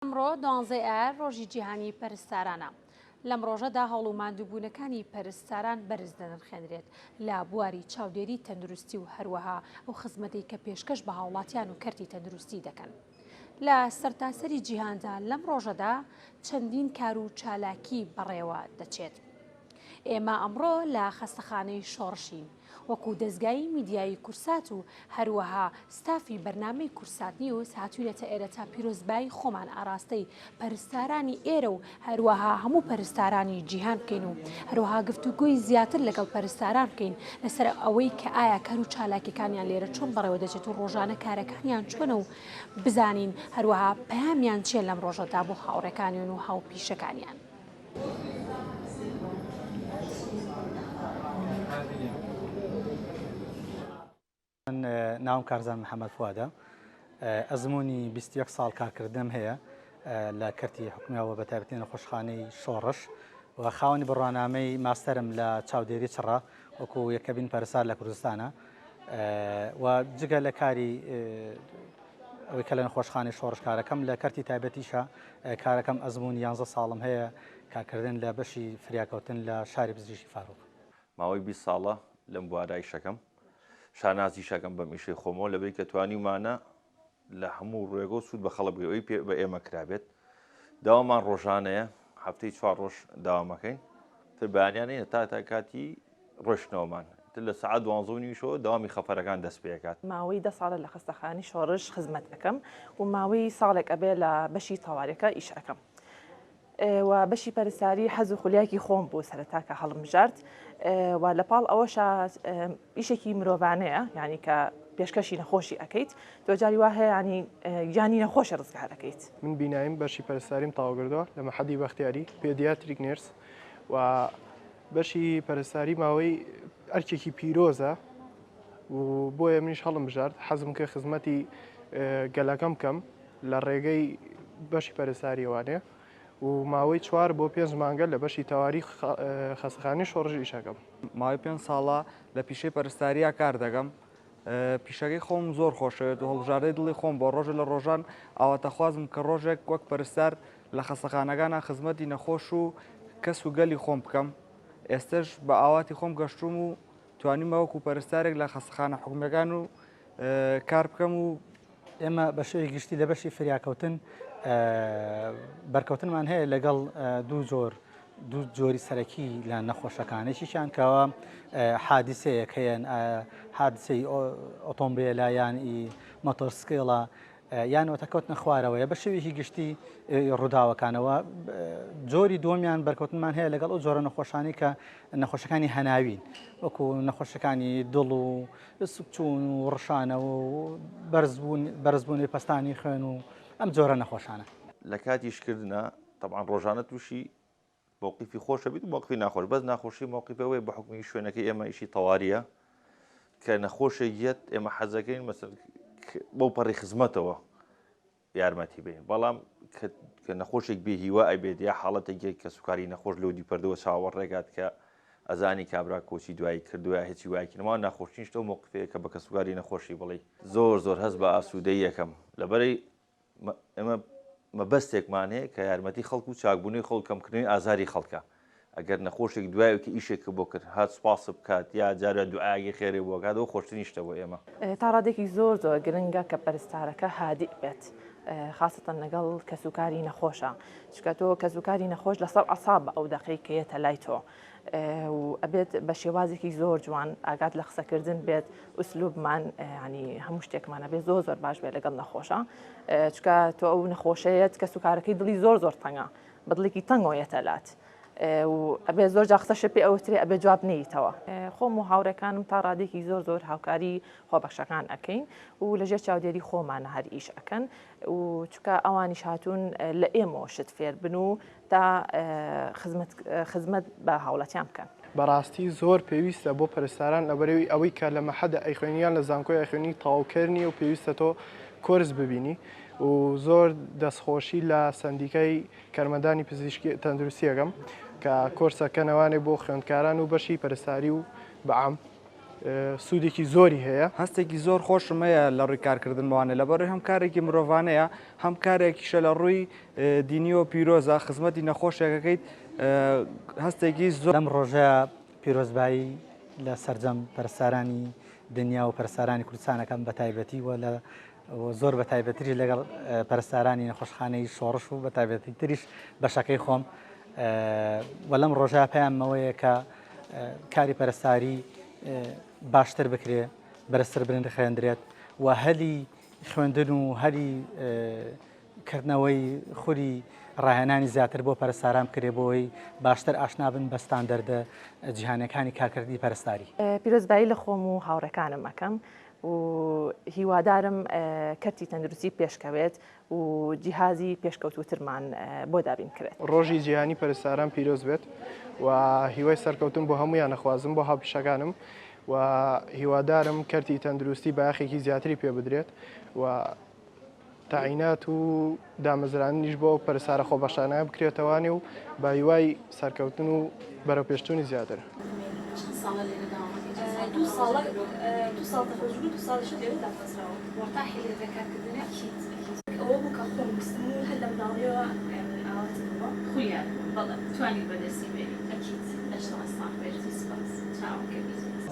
ئەمڕۆ 12 ئایار ڕۆژی جیهانی پەرستارانە. لەم ڕۆژەدا هەوڵ و ماندووبوونەکانی پەرستاران بەرز دەنرخێنرێت لە بواری چاودێری تەندروستی و هەروەها ئەو خزمەتەی کە پێشکەش بە هاوڵاتیان و کەرتی تەندروستی دەکەن. لە سەرتاسەری جیهاندا لەم ڕۆژەدا چەندین کار و چالاکی بەڕێوە دەچێت. ئێمە ئەمڕۆ لە خەستەخانەی شۆڕشین وەکو دەستگای میدیایی کورسات و هەروەها ستافی بەرنامەی کورسات نیوز هاتوونێتە ئێرە تا پیرۆزبایی خۆمان ئاراستەی پەرستارانی ئێرە و هەروەها هەموو پەرستارانی جیهان بکەین و هەروەها گفتوگوی زیاتر لەگەڵ پەرستاران بکەین لەسەر ئەوەی کە ئایا کار و چالاکیەکانیان لێرە چۆن بەڕێوە دەچێت و ڕۆژانە کارەکانیان چۆنە و بزانین هەروەها پەیامیان چیە لەم ڕۆژەدا بۆ هاوڕێکانیان و هاوپیشەکانیان. ناوم کارزان محەممەد فوادە ئەزمموی 21 ساڵ کارکردم هەیە لە کەرتی حکومیەوە بە تایبەتی نەخۆشخانەی شۆڕش و خاوەنی بڕوانامەی ماستەرم لە چاودێری چڕە وەکو یەکەبین پەرستار لە کوردستانە و جگە لە کاری ئەوەی کە لە نەخۆشخانەی شۆڕش کارەکەم لە کەرتی تایبەتیشە کارەکەم ئەزمموی 11 ساڵم هەیە کارکردن لە بەشی فریاکەوتن لە شاری پزیشکی فاروق. ماوەی 20 ساڵە لەم بوارای شەکەم شانازی شەکەم بە میشەی خۆمەوە لەبەری کە توانیمانە لە هەموو ڕێگە و سوود بە خەڵبگەوەی پێ بە ئێمە کرابێت داوامان ڕۆژانەیە هەفتەی 4 ڕۆژ داوامەکەین تر بەیانیانەیە تا کاتی ڕۆشتنەوەمان تر لە سعات 12:30 داوامی خەفەرەکان دەست پێکات. ماوەی 10 ساڵە لە خستەخانەی شۆڕش خزمەت ئەەکەم و ماوەی ساڵێک ئەبێ لە بەشی تەواریەکە ئیش ئەەکەم و بەشی پەرستاری حەز و خولیاکی خۆم بوو سەرەتاکە هەڵمژارد و لە پاڵ ئەوەش ئیشێکی مرۆڤانەیە یعنی کە پێشکەشی نەخۆشی ئەەکەیت تۆجاری وا هەیە ینی گیانی نەخۆشی ڕزگارەکەیت. من بیناییم بەشی پەرستاریم تاواگردووە لە مەحەدی بەختیاری پێدیاتریک نێرس و بەشی پەرستاری ماوەی ئەرکێکی پیرۆزە و بۆیە منیش هەڵم بژارد حەزم کە خزمەتی گەلەکەم بکەم لە ڕێگەی بەشی پەرستاریوانێ و ماوەی 4 بۆ 5 مانگە لە بەشی تەواریخ خەستەخانەی شۆڕژ ئیشەکەم. ماوەی 5 ساڵە لە پیشەی پەرستاریە کار دەکەم. پیشەکەی خۆم زۆر خۆشەوێت و هەڵبژاردەی دڵی خۆم بۆ ڕۆژە لە ڕۆژان ئاواتەخوازم کە ڕۆژێک وەک پەرستار لە خەستەخانەکانە خزمەتی نەخۆش و کەس و گەلی خۆم بکەم. ئێستش بە ئاواتی خۆم گەشتوم و توانیمە وەکو پەرستارێک لە خەستەخانە حکومیەکان و کار بکەم و ئێمە بە شێوەی گشتی لە بەشی فریاکەوتن بەرکەوتنمان هەیە لەگەڵ دوو جۆری سەرەکی لە نەخۆشەکانێکیشیان کەەوە حادیسەیەک هەیەن حادسەی ئۆتۆمبیلە یان مۆتۆرسکێڵە یان وەتەکەوتنە خوارەوەیە بە شێوێکی گشتی ڕووداوەکانەوە جۆری دووەمیان بەرکەوتنمان هەیە لەگەڵ ئەو جۆرە نەخۆشانی کە نەخۆشەکانی هەناوین وەکو نەخۆشەکانی دڵ و سوکچوون و ڕشانە و بەرزبوونی پەستانی خوێن و ئەم جۆرە نەخۆشانە لە کاتیشکردە طبعا ڕۆژانە تووشی مووقیفی خۆشە بیت و مووقفی ناخۆش بەس ناخۆشی مووقیفەوەی بە حکومی شوێنەکەی ئێمە ئیشی تەواریە کە نەخۆشێکیەت ئێمە حەزەکەین مەسەر بەو پەڕی خزمەتەوە یارمەتی بین بەڵام کە نەخۆشێک بێ هیوا ئەبێت یا حاڵەتێک کە سوکاری نەخۆش لەو دیپەردەوە چاوەڕێگات کە ئەزانی کابرا کۆچی دوایی کردووە هیچی وایکردنەوە ناخۆشینشتە و مووقفەیە کە بە کە سوکاری نەخۆشی بڵێ زۆر هەست بە ئاسوودەی یەکەم لەبەرەی ئێمە مەبەستێکمان هەیە کە یارمەتی خەڵک و چاکبوونی خەڵک کەمکردنی ئازاری خەڵکە ئەگەر نەخۆشێک دوایەوە کە ئیشێکە بۆ کرد هات سوپاس بکات یا جارە دوعاگی خێرێ بۆ کاتەوە خۆشتنیشتەوە ئێمە تا ڕادێکی زۆر گرنگە کە پەرستارەکە هادی بێت خاستن لەگەڵ کەسوکاری نەخۆشە چکە تۆ کەسوکاری نەخۆش لەسەر ئەساب ئەو دەقەیەکەیەتە لای تۆ و ئەبێت بە شێوازێکی زۆر جوان ئاگات لە قسەکردن بێت ئوسلوبمان ینی هەموو شتێکمانە بێت زۆر باش بێت لەگەڵ نەخۆشە چکە تۆ ئەو نەخۆشەیەت کەسوکارەکەی دڵی زۆر تەنگە بەدڵێکی تەنگەوەیەتە لات و ئەبێ زۆر جا قسەش پێ ئەوترێ ئەبێ جواب نەیتەوە خۆم و هاوڕێکانم تا ڕادێکی زۆر هاوکاری خۆبەخشەکان ئەەکەین و لەژێر چاودێری خۆمانە هەر ئیش ئەەکەن و چکە ئەوانیش هاتوون لە ئێمەوە شت فێر بن و تا خزمەت بە هاوڵاتیان بکەن. بەڕاستی زۆر پێویستە بۆ پەرستاران لەبەرەوەی ئەوەی کە لە مەحەدە ئەیخوێنیان لە زانکۆی ئەخوێنی تەواوکردنی و پێویستە تۆ کۆرس ببینی و زۆر دەستخۆشی لە سندیکای کارمەندانی پزیشکی تەندروستیەکەم کە کۆرسەکەنەوانێ بۆ خوێندکاران و بەشی پەرستاری و بەعام سوودێکی زۆری هەیە. هەستێکی زۆر خۆشمەیە لە ڕووی کارکردنەوەوانە لەبەر هەم کارێکی مرۆڤانەیە هەم کارێکیشە لە ڕووی دینی و پیرۆزە خزمەتی نەخۆشێکەکەیت هەستێکی زۆر لەم ڕۆژەیە پیرۆزبایی لە سەرجەم پەرستارانی دنیا و پەرستارانی کوردستانەکەم بە تایبەتی و لە زۆر بە تایبەتری لەگەڵ پەرستارانی نەخۆشخانەی شۆڕش و بە تایبەتی تریش بەشەکەی خۆم و لەم ڕۆژە پێیانمەوەیە کە کاری پەرستاری باشتر بکرێ بەرزتر برند خوێندرێت و هەلی خوێندن و هەلی کردنەوەی خوری ڕاهێنانی زیاتر بۆ پەرستاران بکرێ بۆی باشتر ئاشنابن بە ستاندەردە جیهانەکانی کارکردی پەرستاری. پیرۆزبایی لە خۆم و هاوڕەکانم ئەەکەم و هیوادارم کەرتی تەندروستی پێشکەوێت و جیهازی پێشکەوتوترمان بۆ دابین کرێت. ڕۆژی جیهانی پەرستاران پیرۆز بێت و هیوای سەرکەوتن بۆ هەمویان نەخوازم بۆ هاوپیشەکانم و هیوادارم کەرتی تەندروستی بەیاخێکی زیاتری پێ بدرێت و تاعینات و دامەزرانیش بۆ پەرستارە خۆبەخشانە بکرێتەوەوانی و بە هیوای سەرکەوتن و بەرەوپێشتنی زیاتر. دو ساڵ تەخۆشبوو 2 ساڵش لێرە داخستراوە وەرتاحی لێ کارکردنە ئەوە بوو کە خۆم بستم و هەر لەم داڵیەوە ئاواتەوە خویە بەڵێ توانی بەدەستی بێنی ئەکیت ئەشتەوەستان بێژی سپاس چاوەکە بیزنس